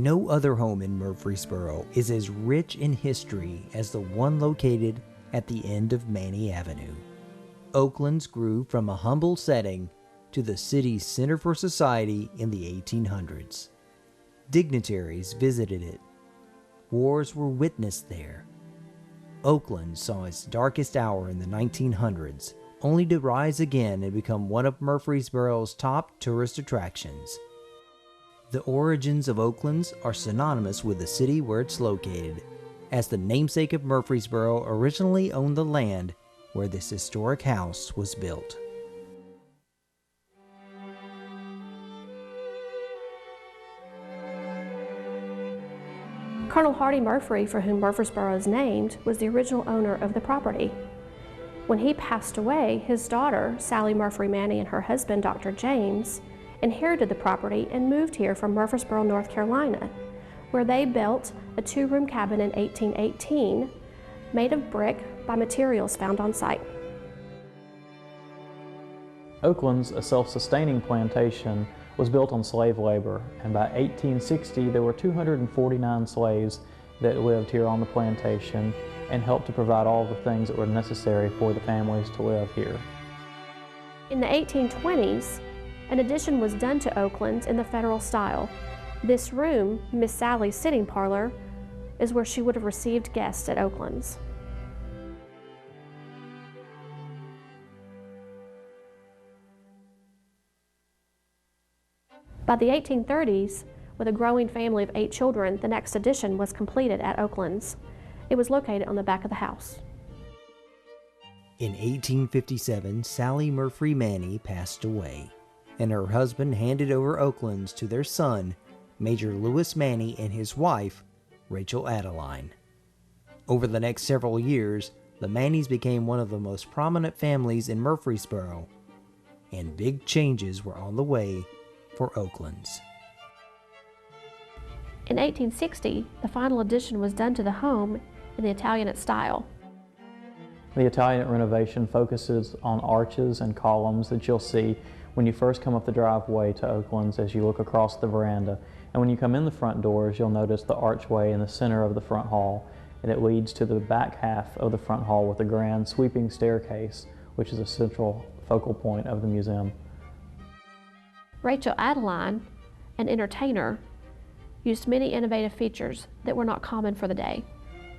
No other home in Murfreesboro is as rich in history as the one located at the end of Manny Avenue. Oaklands grew from a humble setting to the city's center for society in the 1800s. Dignitaries visited it. Wars were witnessed there. Oakland saw its darkest hour in the 1900s, only to rise again and become one of Murfreesboro's top tourist attractions. The origins of Oaklands are synonymous with the city where it's located, as the namesake of Murfreesboro originally owned the land where this historic house was built. Colonel Hardy Murphy, for whom Murfreesboro is named, was the original owner of the property. When he passed away, his daughter, Sally Murphy Manny, and her husband, Dr. James, inherited the property and moved here from Murfreesboro, North Carolina, where they built a two-room cabin in 1818 made of brick by materials found on site. Oaklands, a self-sustaining plantation, was built on slave labor, and by 1860 there were 249 slaves that lived here on the plantation and helped to provide all the things that were necessary for the families to live here. In the 1820s, an addition was done to Oaklands in the Federal style. This room, Miss Sally's sitting parlor, is where she would have received guests at Oaklands. By the 1830s, with a growing family of 8 children, the next addition was completed at Oaklands. It was located on the back of the house. In 1857, Sally Murphy Manny passed away, and her husband handed over Oaklands to their son, Major Lewis Manny, and his wife, Rachel Adeline. Over the next several years, the Manneys became one of the most prominent families in Murfreesboro, and big changes were on the way for Oaklands. In 1860, the final addition was done to the home in the Italianate style. The Italianate renovation focuses on arches and columns that you'll see when you first come up the driveway to Oaklands as you look across the veranda. And when you come in the front doors, you'll notice the archway in the center of the front hall, and it leads to the back half of the front hall with a grand sweeping staircase, which is a central focal point of the museum. Rachel Adeline, an entertainer, used many innovative features that were not common for the day,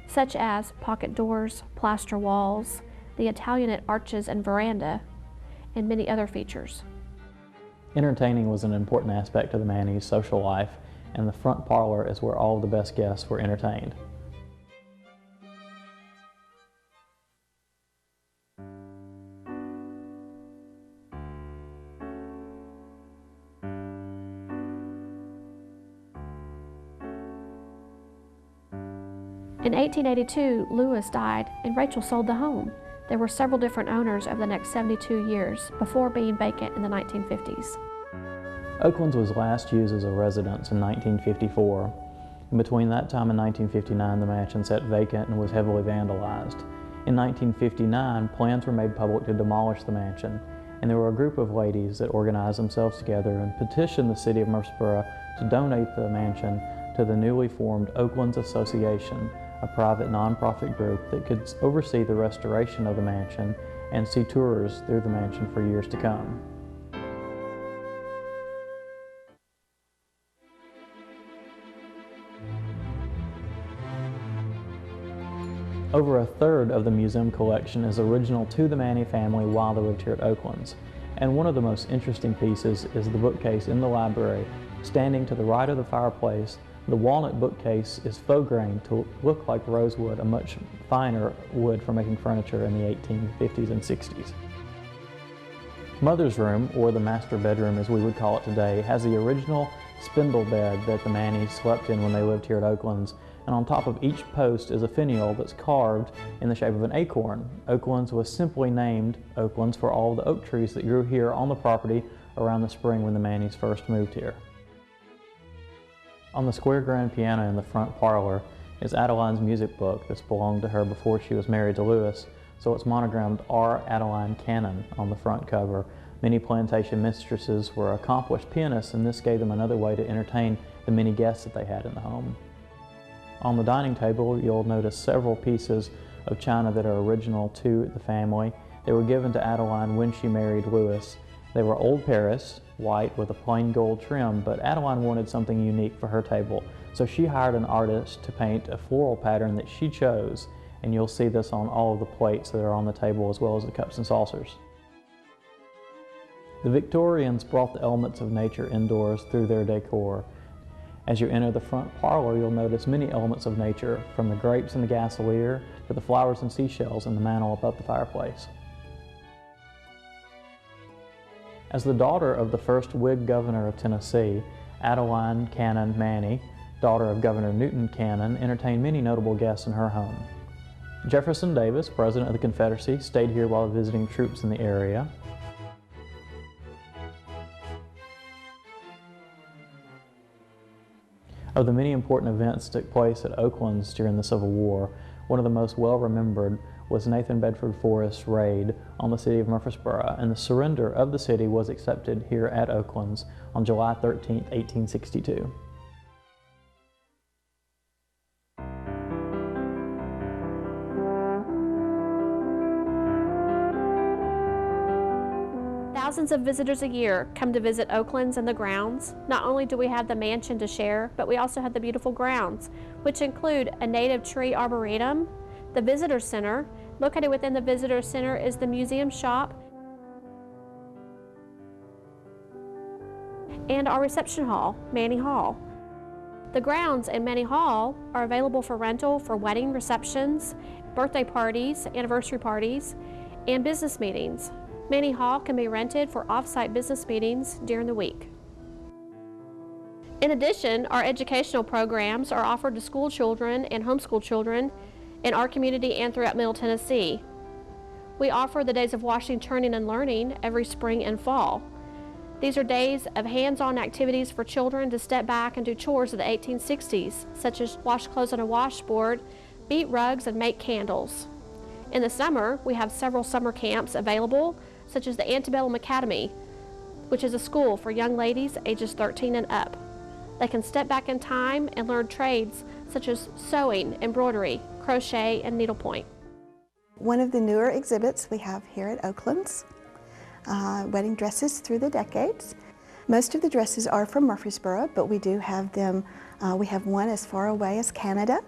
such as pocket doors, plaster walls, the Italianate arches and veranda, and many other features. Entertaining was an important aspect of the Manny's social life, and the front parlor is where all of the best guests were entertained. In 1882, Lewis died and Rachel sold the home. There were several different owners over the next 72 years before being vacant in the 1950s. Oaklands was last used as a residence in 1954. And between that time and 1959, the mansion sat vacant and was heavily vandalized. In 1959, plans were made public to demolish the mansion, and there were a group of ladies that organized themselves together and petitioned the city of Murfreesboro to donate the mansion to the newly formed Oaklands Association, a private nonprofit group that could oversee the restoration of the mansion and see tours through the mansion for years to come. Over a third of the museum collection is original to the Manny family while they lived here at Oaklands. And one of the most interesting pieces is the bookcase in the library. Standing to the right of the fireplace, the walnut bookcase is faux grained to look like rosewood, a much finer wood for making furniture in the 1850s and 60s. Mother's room, or the master bedroom as we would call it today, has the original spindle bed that the Manneys slept in when they lived here at Oaklands, and on top of each post is a finial that's carved in the shape of an acorn. Oaklands was simply named Oaklands for all the oak trees that grew here on the property around the spring when the Manneys first moved here. On the square grand piano in the front parlor is Adeline's music book that's belonged to her before she was married to Lewis, so it's monogrammed R. Adeline Cannon on the front cover. Many plantation mistresses were accomplished pianists, and this gave them another way to entertain the many guests that they had in the home. On the dining table, you'll notice several pieces of china that are original to the family. They were given to Adeline when she married Louis. They were Old Paris, white with a plain gold trim, but Adeline wanted something unique for her table, so she hired an artist to paint a floral pattern that she chose, and you'll see this on all of the plates that are on the table as well as the cups and saucers. The Victorians brought the elements of nature indoors through their decor. As you enter the front parlor, you'll notice many elements of nature, from the grapes in the gasolier to the flowers and seashells in the mantel above the fireplace. As the daughter of the first Whig governor of Tennessee, Adeline Cannon Manny, daughter of Governor Newton Cannon, entertained many notable guests in her home. Jefferson Davis, President of the Confederacy, stayed here while visiting troops in the area. Of the many important events that took place at Oaklands during the Civil War, one of the most well-remembered was Nathan Bedford Forrest's raid on the city of Murfreesboro, and the surrender of the city was accepted here at Oaklands on July 13, 1862. Thousands of visitors a year come to visit Oaklands and the grounds. Not only do we have the mansion to share, but we also have the beautiful grounds, which include a native tree arboretum, the visitor center. Located within the visitor center is the museum shop, and our reception hall, Manny Hall. The grounds in Manny Hall are available for rental for wedding receptions, birthday parties, anniversary parties, and business meetings. Manny Hall can be rented for off-site business meetings during the week. In addition, our educational programs are offered to school children and homeschool children in our community and throughout Middle Tennessee. We offer the days of washing, turning, and learning every spring and fall. These are days of hands-on activities for children to step back and do chores of the 1860s, such as wash clothes on a washboard, beat rugs, and make candles. In the summer, we have several summer camps available, such as the Antebellum Academy, which is a school for young ladies ages 13 and up. They can step back in time and learn trades such as sewing, embroidery, crochet, and needlepoint. One of the newer exhibits we have here at Oaklands, wedding dresses through the decades. Most of the dresses are from Murfreesboro, but we do have them, we have one as far away as Canada,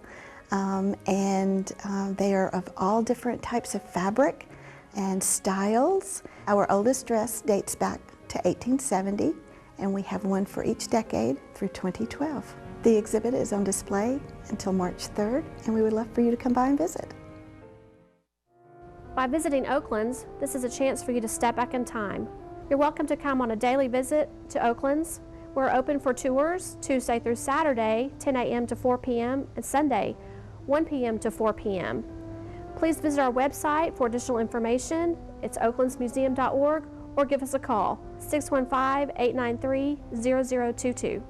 and they are of all different types of fabric and styles. Our oldest dress dates back to 1870, and we have one for each decade through 2012. The exhibit is on display until March 3rd, and we would love for you to come by and visit. By visiting Oaklands, this is a chance for you to step back in time. You're welcome to come on a daily visit to Oaklands. We're open for tours Tuesday through Saturday, 10 a.m. to 4 p.m., and Sunday, 1 p.m. to 4 p.m. Please visit our website for additional information. It's oaklandsmuseum.org, or give us a call, 615-893-0022.